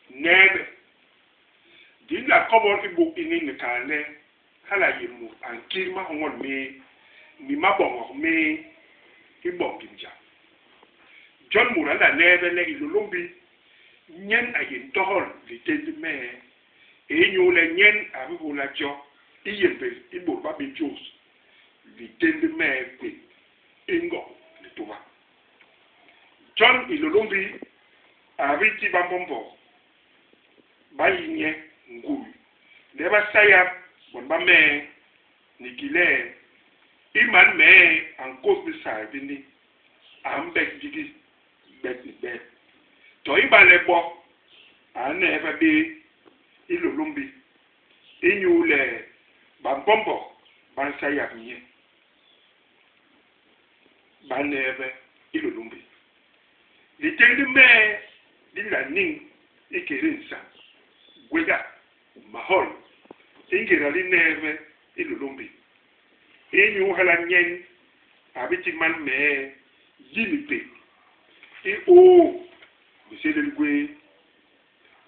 nebe dinga kobo ibu ini nekane hala yimu ankirma ngon me mi mabongo me ibom bimja John Murala nebe le ilulumbi nyen ayin tohol li tendi me enyo le nyen abu la jo iyebe ibo ba be jos li tendi me pe ingo li tuwa John ilulumbi abiti bambombo bayinye ngulu leba saya bonba me nikile iman me ankos bisai bini ambek digi bet to ibale bo ane eba be ilulumbi inyule bambombo ban saya nye banebe ilulumbi litendi me dila ning ikirinsa gwega mahol ingira lineve ilulumbi inyu hala nyen abiti man me yimipe I o bisele gwe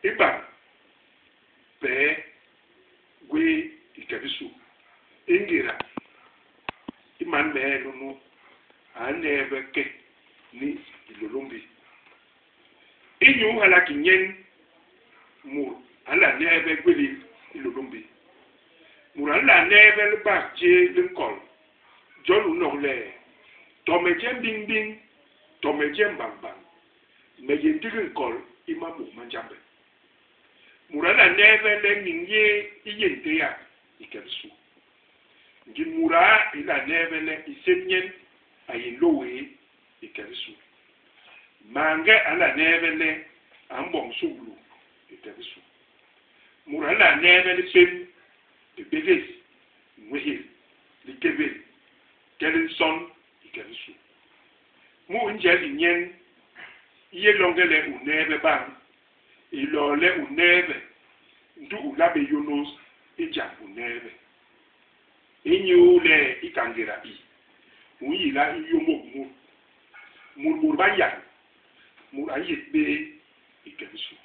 iba pe gwe ikabisu ingira iman me nunu aneve ke ni ilulumbi inyu hala kinyen mur ala neve gweli ilulumbi mur ala neve le ba je linkol jolu no le tomeje bing bing tomeje bang bang meje linkol imamu manjambe mur ala neve le ninye iyente ya ikelsu ngi mura ila neve le isenyen ayilowe ikelsu mange ala neve le ambong suglu itebisu murala neve le pem de beves mwehil le kebe kelinson itebisu mu njeli nyen iye longele uneve bang ilole uneve ndu ulabe yonos ija uneve inyule ikangira I uyila iyomo murmur bayan murayi be itebisu